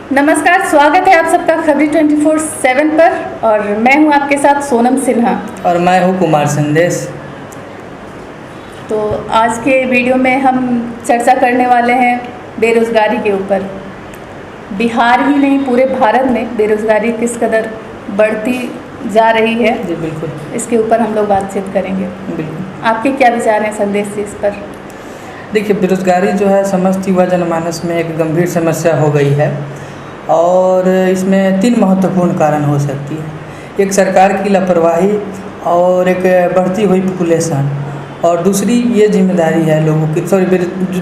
नमस्कार, स्वागत है आप सबका खबरी 24/7 पर। और मैं हूं आपके साथ सोनम सिन्हा। और मैं हूं कुमार संदेश। तो आज के वीडियो में हम चर्चा करने वाले हैं बेरोज़गारी के ऊपर। बिहार ही नहीं, पूरे भारत में बेरोज़गारी किस कदर बढ़ती जा रही है, जी बिल्कुल, इसके ऊपर हम लोग बातचीत करेंगे। बिल्कुल। आपके क्या विचार हैं संदेश जी इस पर? देखिए, बेरोज़गारी जो है समस्त युवा जनमानस में एक गंभीर समस्या हो गई है और इसमें 3 महत्वपूर्ण कारण हो सकती है। एक सरकार की लापरवाही और एक बढ़ती हुई पॉपुलेशन, और दूसरी ये जिम्मेदारी है लोगों की,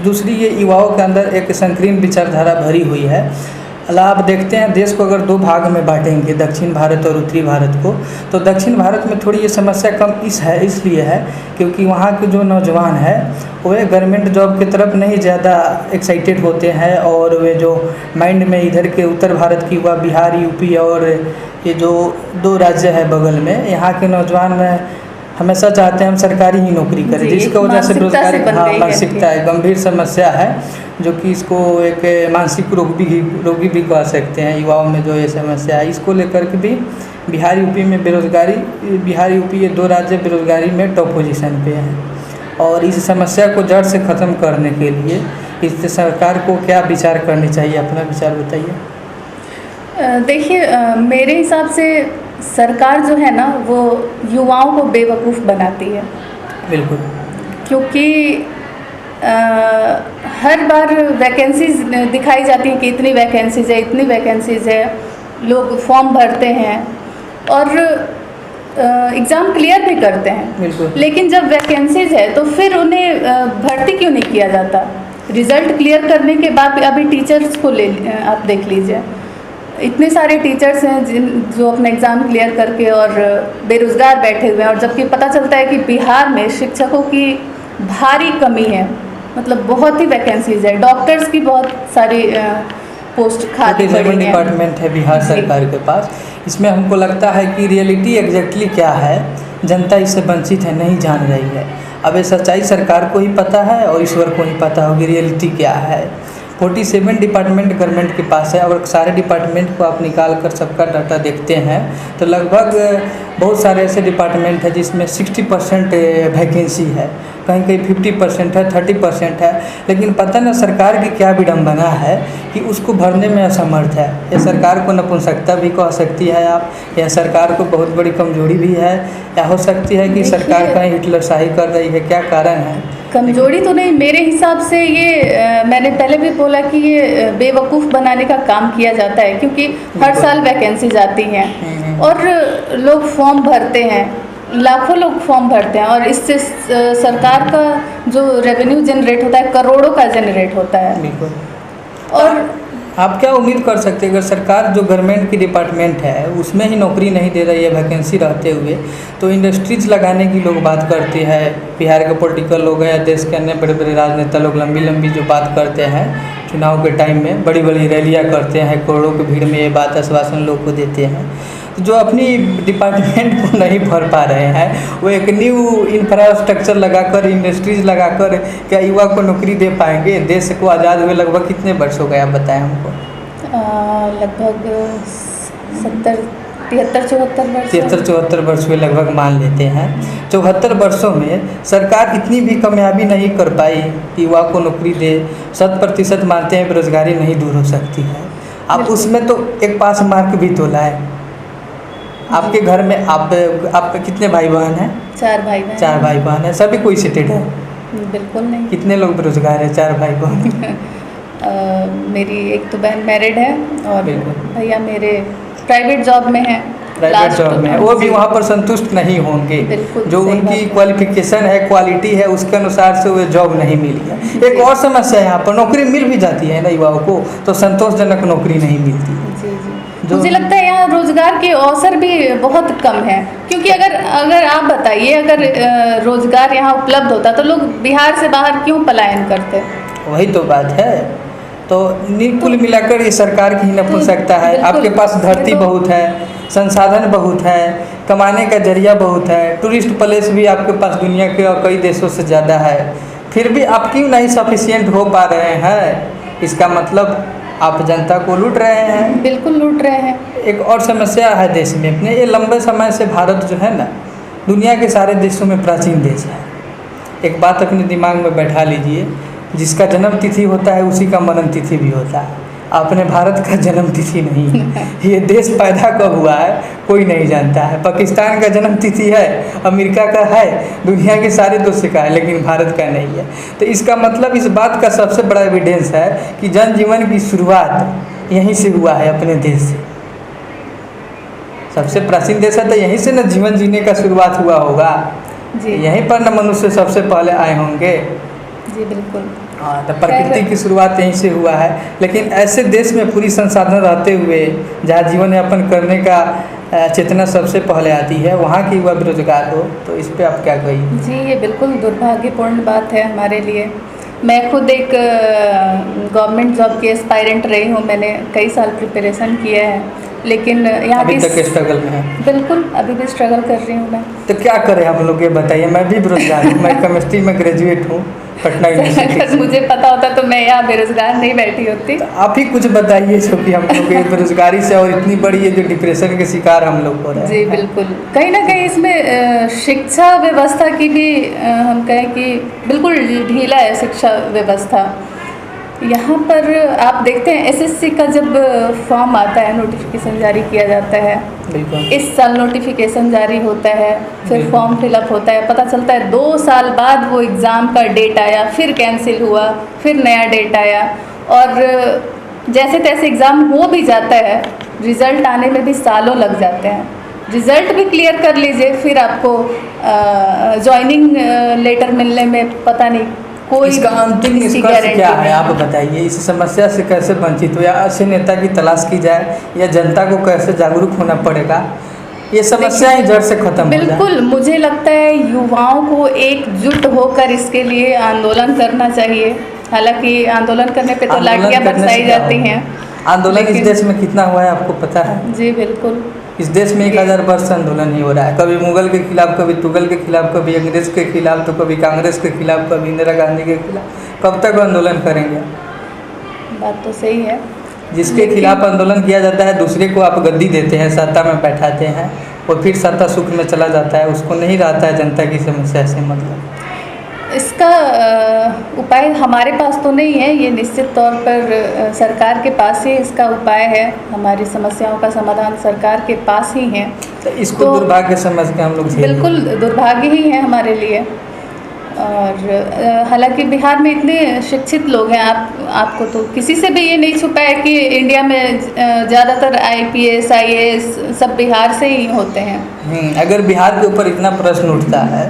दूसरी ये युवाओं के अंदर एक संकीर्ण विचारधारा भरी हुई है। आप देखते हैं देश को अगर 2 भाग में बांटेंगे, दक्षिण भारत और उत्तरी भारत को, तो दक्षिण भारत में थोड़ी ये समस्या कम इसलिए है क्योंकि वहाँ के जो नौजवान है वे गवर्नमेंट जॉब की तरफ नहीं ज़्यादा एक्साइटेड होते हैं, और वे जो माइंड में इधर के उत्तर भारत की युवा, बिहार, यूपी और ये जो 2 राज्य है बगल में, यहाँ के नौजवान में हमेशा चाहते हैं हम सरकारी ही नौकरी करें, जिसकी वजह से बेरोजगारी मानसिकता है, गंभीर समस्या है, जो कि इसको एक मानसिक रोगी भी कह सकते हैं। युवाओं में जो ये समस्या है, इसको लेकर के भी बिहार यूपी में बेरोजगारी, बिहार यूपी ये 2 राज्य बेरोजगारी में टॉप पोजीशन पे हैं। और इस समस्या को जड़ से ख़त्म करने के लिए इस सरकार को क्या विचार करनी चाहिए, अपना विचार बताइए। देखिए, मेरे हिसाब से सरकार जो है ना वो युवाओं को बेवकूफ़ बनाती है। बिल्कुल। क्योंकि हर बार वैकेंसीज दिखाई जाती है कि इतनी वैकेंसीज है, इतनी वैकेंसीज है, लोग फॉर्म भरते हैं और एग्ज़ाम क्लियर भी करते हैं। बिल्कुल। लेकिन जब वैकेंसीज है तो फिर उन्हें भर्ती क्यों नहीं किया जाता? रिज़ल्ट क्लियर करने के बाद अभी टीचर्स को आप देख लीजिए, इतने सारे टीचर्स हैं जो अपना एग्ज़ाम क्लियर करके और बेरोज़गार बैठे हुए हैं, और जबकि पता चलता है कि बिहार में शिक्षकों की भारी कमी है, मतलब बहुत ही वैकेंसीज है। डॉक्टर्स की बहुत सारी पोस्ट खाली पड़ी हैं। डिपार्टमेंट है बिहार सरकार के पास। इसमें हमको लगता है कि रियलिटी एग्जैक्टली क्या है जनता इससे वंचित है, नहीं जान रही है। अब ये सच्चाई सरकार को ही पता है और ईश्वर को ही पता होगी रियलिटी क्या है। 47 डिपार्टमेंट गवर्नमेंट के पास है, और सारे डिपार्टमेंट को आप निकाल कर सबका डाटा देखते हैं तो लगभग बहुत सारे ऐसे डिपार्टमेंट है जिसमें 60% वैकेंसी है, कहीं कहीं 50% है, 30% है। लेकिन पता ना सरकार की क्या विडम्बना है कि उसको भरने में असमर्थ है। या सरकार को नपुंसकता भी कह सकती है आप, या सरकार को बहुत बड़ी कमजोरी भी है, या हो सकती है कि सरकार कहीं हिटलरशाही कर रही है। क्या कारण है? कमजोरी तो नहीं, मेरे हिसाब से ये मैंने पहले भी बोला कि ये बेवकूफ़ बनाने का काम किया जाता है, क्योंकि हर साल वैकेंसी आती हैं और लोग फॉर्म भरते हैं, लाखों लोग फॉर्म भरते हैं, और इससे सरकार का जो रेवेन्यू जनरेट होता है करोड़ों का जनरेट होता है। बिल्कुल। और आप क्या उम्मीद कर सकते हैं अगर सरकार जो गवर्नमेंट की डिपार्टमेंट है उसमें ही नौकरी नहीं दे रही है वैकेंसी रहते हुए, तो इंडस्ट्रीज लगाने की लोग बात करते हैं। बिहार के पॉलिटिकल लोग हैं या देश के अन्य बड़े बड़े राजनेता लोग लंबी लंबी जो बात करते हैं चुनाव के टाइम में, बड़ी बड़ी रैलियाँ करते हैं, करोड़ों की भीड़ में ये बात आश्वासन लोग को देते हैं। जो अपनी डिपार्टमेंट को नहीं भर पा रहे हैं वो एक न्यू इंफ्रास्ट्रक्चर लगाकर, इंडस्ट्रीज लगाकर क्या युवा को नौकरी दे पाएंगे? देश को आज़ाद हुए लगभग कितने वर्ष हो गए आप बताएं हमको? लगभग 73-74 वर्ष हुए लगभग मान लेते हैं। 74 वर्षों में सरकार इतनी भी कामयाबी नहीं कर पाई कि युवा को नौकरी दे। 100% मानते हैं बेरोजगारी नहीं दूर हो सकती है। आप उसमें तो एक पास मार्क भी तोला है। आपके घर में आपके कितने भाई बहन हैं? 4 भाई बहन। 4 भाई बहन हैं, सभी कोई सेटेड है? बिल्कुल नहीं। कितने लोग बेरोजगार हैं? 4 भाई बहन। मेरी एक तो बहन मैरिड है और भैया मेरे प्राइवेट जॉब में है। प्राइवेट जॉब में है, वो भी वहाँ पर संतुष्ट नहीं होंगे। जो उनकी क्वालिफिकेशन है, क्वालिटी है, उसके अनुसार से वो जॉब नहीं मिली है। एक और समस्या है यहाँ पर, नौकरी मिल भी जाती है ना युवाओं को तो संतोषजनक नौकरी नहीं मिलती। मुझे लगता है यहाँ रोजगार के अवसर भी बहुत कम है, क्योंकि अगर आप बताइए, अगर रोजगार यहाँ उपलब्ध होता तो लोग बिहार से बाहर क्यों पलायन करते? वही तो बात है। तो कुल मिलाकर ये सरकार की ही नपुंसकता है। आपके पास धरती बहुत है, संसाधन बहुत है, कमाने का जरिया बहुत है, टूरिस्ट प्लेस भी आपके पास दुनिया के और कई देशों से ज़्यादा है, फिर भी आप क्यों नहीं सफिशिएंट हो पा रहे हैं? इसका मतलब आप जनता को लूट रहे हैं। बिल्कुल लूट रहे हैं। एक और समस्या है देश में अपने, ये लंबे समय से भारत जो है ना, दुनिया के सारे देशों में प्राचीन देश है। एक बात अपने दिमाग में बैठा लीजिए, जिसका जन्म तिथि होता है उसी का मरण तिथि भी होता है। अपने भारत का जन्म तिथि नहीं है। ये देश पैदा कब हुआ है कोई नहीं जानता है। पाकिस्तान का जन्म तिथि है, अमेरिका का है, दुनिया के सारे देश का है, लेकिन भारत का नहीं है। तो इसका मतलब इस बात का सबसे बड़ा एविडेंस है कि जनजीवन की शुरुआत यहीं से हुआ है, अपने देश से। सबसे प्राचीन देश है तो यहीं से न जीवन जीने का शुरुआत हुआ होगा जी। यहीं पर न मनुष्य सबसे पहले आए होंगे। जी बिल्कुल। हाँ, तो प्रकृति की शुरुआत यहीं से हुआ है। लेकिन ऐसे देश में पूरी संसाधन रहते हुए जहाँ जीवन यापन करने का चेतना सबसे पहले आती है, वहाँ की युवा बेरोजगार हो, तो इस पे आप क्या कहिए? जी, ये बिल्कुल दुर्भाग्यपूर्ण बात है हमारे लिए। मैं खुद एक गवर्नमेंट जॉब की एस्पायरेंट रही हूँ। मैंने कई साल प्रिपरेशन किया है, लेकिन यहाँ अभी तक स्ट्रगल में है? बिल्कुल, अभी भी स्ट्रगल कर रही हूँ मैं। तो क्या करें हम लोग, ये बताइए। मैं भी बेरोजगार हूँ, मैं केमिस्ट्री में ग्रेजुएट हूँ पटना यूनिवर्सिटी अगर मुझे पता होता तो मैं यहाँ बेरोजगार नहीं बैठी होती। तो आप ही कुछ बताइए, जो कि हम लोग ये बेरोजगारी से और इतनी बड़ी ये जो डिप्रेशन के शिकार हम लोग हो रहे हैं। जी बिल्कुल। कहीं ना कहीं इसमें शिक्षा व्यवस्था की भी हम कहें कि बिल्कुल ढीला है शिक्षा व्यवस्था। यहाँ पर आप देखते हैं एसएससी का जब फॉर्म आता है, नोटिफिकेशन जारी किया जाता है, बिल्कुल इस साल नोटिफिकेशन जारी होता है, फिर बिल्कुल। फॉर्म फिलअप होता है, पता चलता है 2 साल बाद वो एग्ज़ाम का डेट आया, फिर कैंसिल हुआ, फिर नया डेट आया, और जैसे तैसे एग्ज़ाम हो भी जाता है, रिज़ल्ट आने में भी सालों लग जाते हैं। रिज़ल्ट भी क्लियर कर लीजिए, फिर आपको जॉइनिंग लेटर मिलने में पता नहीं कोई इसका अंतिम निष्कर्ष क्या है, आप बताइए। इस समस्या से कैसे वंचित हो, या अच्छे नेता की तलाश की जाए, या जनता को कैसे जागरूक होना पड़ेगा, ये समस्या ही जड़ से खत्म हो जाए? बिल्कुल, मुझे लगता है युवाओं को एकजुट होकर इसके लिए आंदोलन करना चाहिए। हालांकि आंदोलन करने पे तो लाठियाँ बरसाई जाती हैं। आंदोलन इस देश में कितना हुआ है आपको पता है? जी बिल्कुल। इस देश में 1000 वर्ष से आंदोलन ही हो रहा है। कभी मुगल के खिलाफ, कभी तुगल के खिलाफ, कभी अंग्रेज के खिलाफ, तो कभी कांग्रेस के खिलाफ, कभी इंदिरा गांधी के खिलाफ। कब तक आंदोलन करेंगे? बात तो सही है। जिसके खिलाफ आंदोलन किया जाता है दूसरे को आप गद्दी देते हैं, सत्ता में बैठाते हैं, और फिर सत्ता सुख में चला जाता है। उसको नहीं रहता है जनता की समस्या से मतलब। इसका उपाय हमारे पास तो नहीं है, ये निश्चित तौर पर सरकार के पास ही इसका उपाय है। हमारी समस्याओं का समाधान सरकार के पास ही है। तो इसको दुर्भाग्य समझ के हम लोग बिल्कुल दुर्भाग्य ही है हमारे लिए। और हालांकि बिहार में इतने शिक्षित लोग हैं, आपको तो किसी से भी ये नहीं छुपा है कि इंडिया में ज़्यादातर IPS IAS सब बिहार से ही होते हैं। अगर बिहार के ऊपर इतना प्रश्न उठता है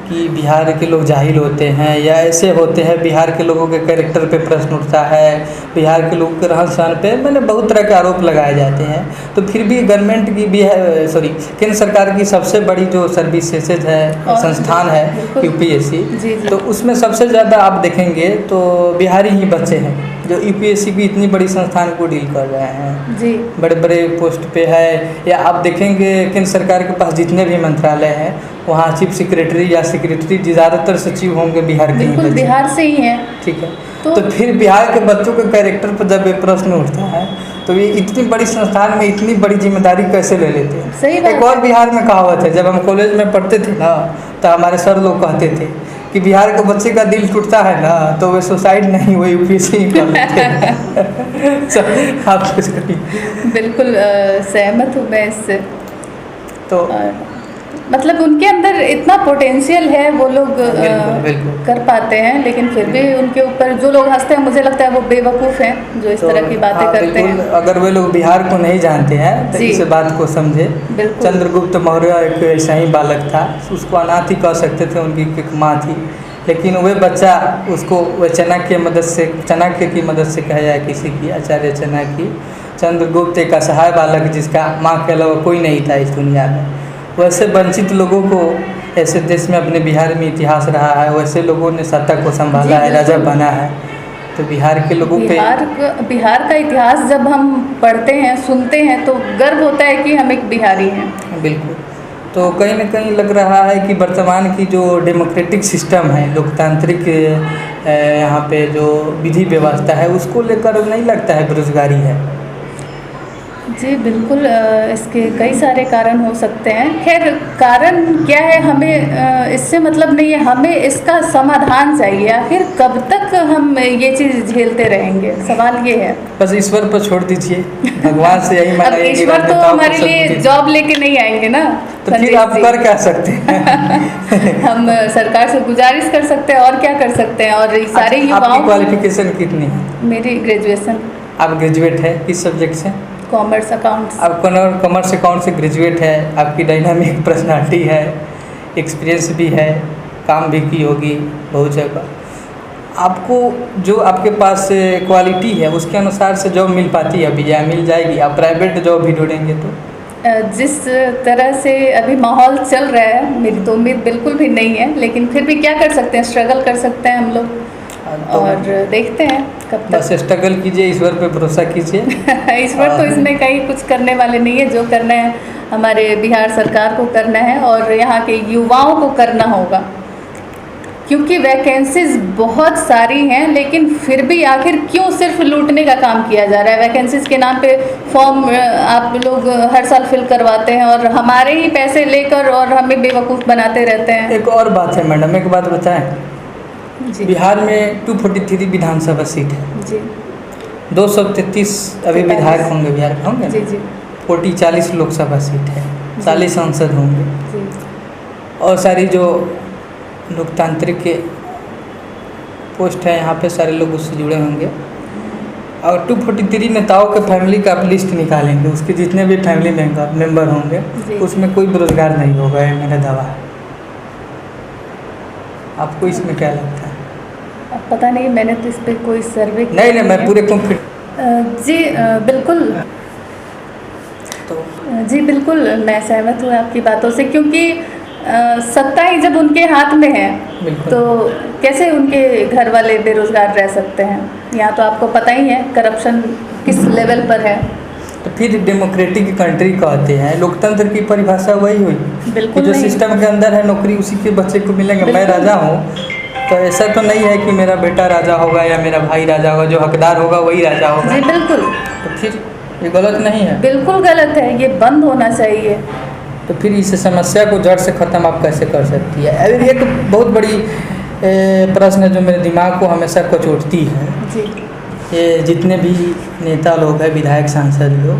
कि बिहार के लोग जाहिल होते हैं या ऐसे होते हैं, बिहार के लोगों के कैरेक्टर पे प्रश्न उठता है, बिहार के लोगों के रहन सहन पे मैंने बहुत तरह के आरोप लगाए जाते हैं, तो फिर भी गवर्नमेंट की भी है, केंद्र सरकार की सबसे बड़ी जो सर्विसेज है, संस्थान है UPSC, तो उसमें सबसे ज़्यादा आप देखेंगे तो बिहारी ही बच्चे हैं जो UPSC की इतनी बड़ी संस्थान को डील कर रहे हैं। जी, बड़े बड़े पोस्ट पे है। या आप देखेंगे केंद्र सरकार के पास जितने भी मंत्रालय हैं, वहाँ चीफ सेक्रेटरी या सेक्रेटरी ज़्यादातर सचिव होंगे बिहार के बिल्कुल बिहार से ही हैं। ठीक है, तो फिर बिहार के बच्चों के कैरेक्टर पर जब ये प्रश्न उठता है तो ये इतनी बड़ी संस्थान में इतनी बड़ी जिम्मेदारी कैसे ले लेते हैं? सही बात। एक और बिहार में कहावत है, जब हम कॉलेज में पढ़ते थे ना, तो हमारे सर लोग कहते थे कि बिहार के बच्चे का दिल टूटता है ना, तो वे सुसाइड नहीं, वो UPSC ही कर लेते हैं। आप कुछ करिए। बिल्कुल सहमत हूँ मैं इससे। तो मतलब उनके अंदर इतना पोटेंशियल है, वो लोग बिल्कुल। कर पाते हैं, लेकिन फिर भी उनके ऊपर जो लोग हंसते हैं, मुझे लगता है वो बेवकूफ़ हैं जो इस तरह की बातें करते हैं। अगर वे लोग बिहार को नहीं जानते हैं तो इस बात को समझे। चंद्रगुप्त मौर्य एक ऐसा ही बालक था, उसको अनाथ ही कह सकते थे, उनकी एक माँ थी, लेकिन वह बच्चा उसको वह चाणक्य की मदद से कहा जाए, किसी की, आचार्य चाणक्य, चंद्रगुप्त एक असहाय बालक जिसका माँ के अलावा कोई नहीं था इस दुनिया में। वैसे वंचित लोगों को ऐसे देश में, अपने बिहार में इतिहास रहा है, वैसे लोगों ने सत्ता को संभाला है, राजा बना है। तो बिहार के लोगों पे बिहार का इतिहास जब हम पढ़ते हैं, सुनते हैं, तो गर्व होता है कि हम एक बिहारी हैं। बिल्कुल। तो कहीं ना कहीं लग रहा है कि वर्तमान की जो डेमोक्रेटिक सिस्टम है, लोकतांत्रिक यहाँ पे जो विधि व्यवस्था है, उसको लेकर नहीं लगता है बेरोजगारी है। जी बिल्कुल, इसके कई सारे कारण हो सकते हैं। खैर, कारण क्या है हमें इससे मतलब नहीं है, हमें इसका समाधान चाहिए। आखिर कब तक हम ये चीज़ झेलते रहेंगे, सवाल ये है। बस ईश्वर पर छोड़ दीजिए, भगवान से यही अब मांगेंगे। ईश्वर तो हमारे लिए जॉब लेके नहीं आएंगे ना। तो फिर आप कर क्या सकते हैं? हम सरकार से गुजारिश कर सकते हैं, और क्या कर सकते हैं। और सारे युवाओं आपकी क्वालिफिकेशन कितनी है? मेरी ग्रेजुएशन। आप ग्रेजुएट है किस सब्जेक्ट से? Commerce accounts. आप कॉमर्स अकाउंट से ग्रेजुएट है, आपकी डायनामिक पर्सनालिटी है, एक्सपीरियंस भी है, काम भी की होगी बहुत जगह। आपको जो आपके पास क्वालिटी है उसके अनुसार से जॉब मिल पाती है अभी, या मिल जाएगी? आप प्राइवेट जॉब भी ढूंढेंगे तो जिस तरह से अभी माहौल चल रहा है, मेरी तो उम्मीद बिल्कुल भी नहीं है, लेकिन फिर भी क्या कर सकते हैं, स्ट्रगल कर सकते हैं हम लोग। तो और देखते हैं कब तक। बस स्ट्रगल कीजिए, ईश्वर पे भरोसा कीजिए। ईश्वर तो इसमें कहीं कुछ करने वाले नहीं है। जो करना है हमारे बिहार सरकार को करना है, और यहाँ के युवाओं को करना होगा, क्योंकि वैकेंसीज बहुत सारी हैं, लेकिन फिर भी आखिर क्यों सिर्फ लूटने का काम किया जा रहा है। वैकेंसीज के नाम पे फॉर्म आप लोग हर साल फिल करवाते हैं, और हमारे ही पैसे लेकर और हमें बेवकूफ़ बनाते रहते हैं। एक और बात है मैडम, एक बात बताएं, जी बिहार में 243 विधानसभा सीट है जी। 233 अभी विधायक होंगे बिहार में, होंगे जी जी 40 लोकसभा सीट है, 40 सांसद होंगे, जी। और सारी जो लोकतांत्रिक के पोस्ट है यहाँ पे सारे लोग उससे जुड़े होंगे। और 243 नेताओं के फैमिली का आप लिस्ट निकालेंगे, उसके जितने भी फैमिली मेंबर होंगे उसमें कोई बेरोजगार नहीं होगा, ये मेरा दावा है। आपको इसमें क्या लगता है? अब पता नहीं, मैंने तो इस पर कोई सर्वे नहीं, मैं पूरे कॉन्फिडेंस। जी बिल्कुल। तो जी बिल्कुल, मैं सहमत हूँ आपकी बातों से, क्योंकि सत्ता ही जब उनके हाथ में है तो कैसे उनके घर वाले बेरोजगार रह सकते हैं। यहाँ तो आपको पता ही है करप्शन किस लेवल पर है। तो फिर डेमोक्रेटिक कंट्री कहते हैं, लोकतंत्र की परिभाषा वही हुई बिल्कुल कि जो नहीं। सिस्टम के अंदर है नौकरी उसी के बच्चे को मिलेंगे। मैं राजा हूँ तो ऐसा तो नहीं है कि मेरा बेटा राजा होगा या मेरा भाई राजा होगा, जो हकदार होगा वही राजा होगा। जी बिल्कुल। तो फिर ये गलत नहीं है? बिल्कुल गलत है, ये बंद होना चाहिए। तो फिर इस समस्या को जड़ से ख़त्म आप कैसे कर सकती है? अगर एक बहुत बड़ी प्रश्न है जो मेरे दिमाग को हमेशा कचोटती है, जी। ये जितने भी नेता लोग हैं, विधायक सांसद लोग,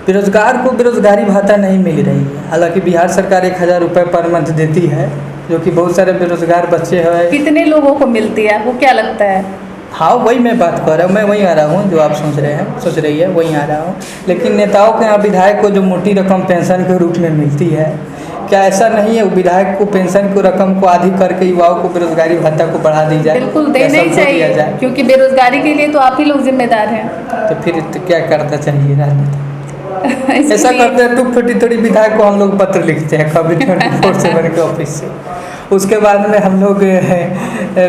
बेरोजगार को बेरोजगारी भत्ता नहीं मिल रही है। हालांकि बिहार सरकार 1000 रुपये पर मंथ देती है, जो कि बहुत सारे बेरोजगार बच्चे हैं। कितने लोगों को मिलती है, आपको क्या लगता है? हाँ, वही मैं बात कर रहा हूँ, मैं वहीं आ रहा हूँ जो आप सोच रही है वहीं आ रहा हूँ। लेकिन नेताओं के यहाँ विधायक को जो मोटी रकम पेंशन के रूप में मिलती है, क्या ऐसा नहीं है विधायक को पेंशन को रकम को आधी करके युवाओं को बेरोजगारी भत्ता को बढ़ा दी जाए? बिल्कुल देना ही चाहिए, क्योंकि बेरोजगारी के लिए तो आप ही लोग जिम्मेदार हैं। तो फिर तो क्या करना चाहिए राजनीति? ऐसा करते हैं, 243 विधायक को हम लोग पत्र लिखते हैं कभी 24/7 के ऑफिस से, उसके बाद में हम लोग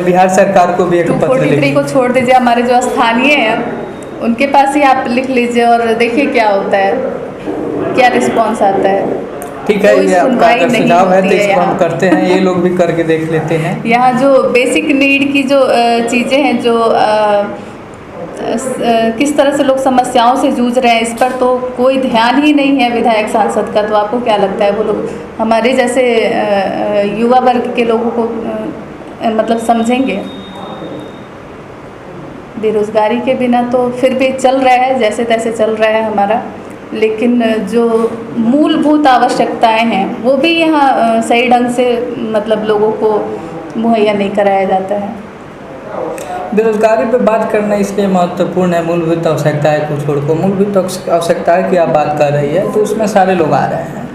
बिहार सरकार को भी एक पत्र लिखते हैं। 243 को छोड़ दीजिए, हमारे जो स्थानीय हैं उनके पास ही आप लिख लीजिए और देखिए क्या होता है, क्या रिस्पॉन्स आता है। ठीक है, ये आपका अगर सुझाव है तो इसको हम करते हैं, ये लोग भी करके देख लेते हैं। यहाँ जो बेसिक नीड की जो चीज़ें हैं, जो किस तरह से लोग समस्याओं से जूझ रहे हैं, इस पर तो कोई ध्यान ही नहीं है विधायक सांसद का। तो आपको क्या लगता है वो लोग हमारे जैसे युवा वर्ग के लोगों को मतलब समझेंगे? बेरोजगारी के बिना तो फिर भी चल रहा है, जैसे तैसे चल रहा है हमारा, लेकिन जो मूलभूत आवश्यकताएं हैं वो भी यहाँ सही ढंग से मतलब लोगों को मुहैया नहीं कराया जाता है। बेरोजगारी पे बात करना इसलिए महत्वपूर्ण है, मूलभूत आवश्यकताएं को छोड़कर। मूलभूत आवश्यकताएं की आप बात कर रही है तो उसमें सारे लोग आ रहे हैं,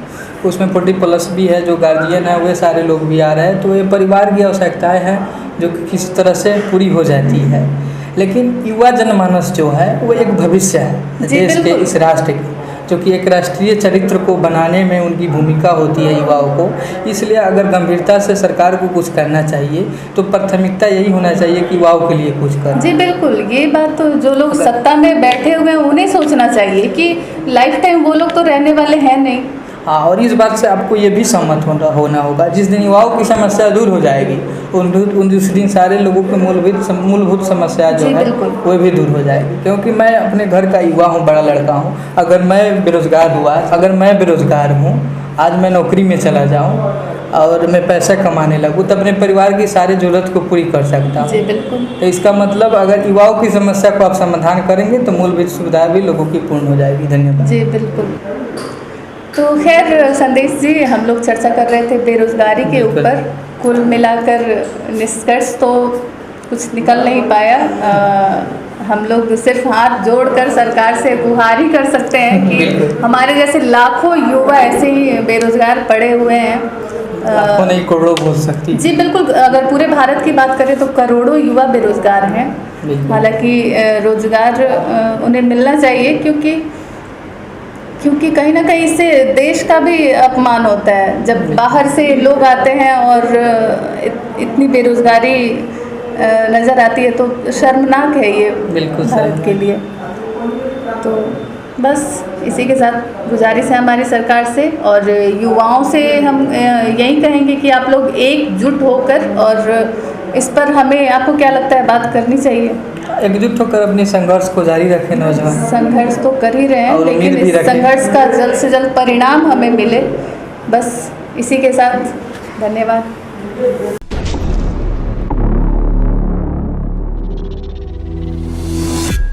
उसमें 40+ भी है, जो गार्जियन है वे सारे लोग भी आ रहे हैं। तो ये परिवार की आवश्यकताएं हैं जो कि किस तरह से पूरी हो जाती है। लेकिन युवा जनमानस जो है वो एक भविष्य है देश के, इस राष्ट्र की, जो कि एक राष्ट्रीय चरित्र को बनाने में उनकी भूमिका होती है युवाओं को। इसलिए अगर गंभीरता से सरकार को कुछ करना चाहिए तो प्राथमिकता यही होना चाहिए कि युवाओं के लिए कुछ करें। जी बिल्कुल, ये बात तो जो लोग सत्ता में बैठे हुए हैं उन्हें सोचना चाहिए कि लाइफ टाइम वो लोग तो रहने वाले हैं नहीं। और इस बात से आपको ये भी सहमत होना होगा, जिस दिन युवाओं की समस्या दूर हो जाएगी उस दिन सारे लोगों की मूलभूत समस्या जो जी, है बिल्कुल। वो भी दूर हो जाएगी। क्योंकि मैं अपने घर का युवा हूँ, बड़ा लड़का हूँ, अगर मैं बेरोज़गार हूँ, आज मैं नौकरी में चला जाऊँ और मैं पैसा कमाने लगूँ, तो अपने परिवार की सारी ज़रूरत को पूरी कर सकता जी हूँ। बिल्कुल। तो इसका मतलब अगर युवाओं की समस्या को आप समाधान करेंगे तो मूलभूत सुविधाएं भी लोगों की पूर्ण हो जाएगी। धन्यवाद। जी बिल्कुल। तो खैर संदेश जी, हम लोग चर्चा कर रहे थे बेरोज़गारी के बिल्कुल। ऊपर। कुल मिलाकर निष्कर्ष तो कुछ निकल नहीं पाया। हम लोग सिर्फ हाथ जोड़कर सरकार से गुहार ही कर सकते हैं कि बिल्कुल। हमारे जैसे लाखों युवा ऐसे ही बेरोज़गार पड़े हुए हैं। लाखों नहीं करोड़ों बोल सकती। जी बिल्कुल, अगर पूरे भारत की बात करें तो करोड़ों युवा बेरोज़गार हैं। बिल्कुल। हालांकि रोज़गार उन्हें मिलना चाहिए, क्योंकि कहीं ना कहीं इससे देश का भी अपमान होता है जब बाहर से लोग आते हैं और इतनी बेरोज़गारी नज़र आती है, तो शर्मनाक है ये बिल्कुल भारत सही। के लिए। तो बस इसी के साथ गुजारिश है हमारी सरकार से और युवाओं से। हम यही कहेंगे कि आप लोग एकजुट होकर, और इस पर हमें, आपको क्या लगता है, बात करनी चाहिए। एकजुट होकर अपने संघर्ष को जारी रखें नौजवान। संघर्ष तो कर ही रहे हैं, और लेकिन उम्मीद भी इस रखें। संघर्ष का जल्द से जल्द परिणाम हमें मिले। बस इसी के साथ धन्यवाद।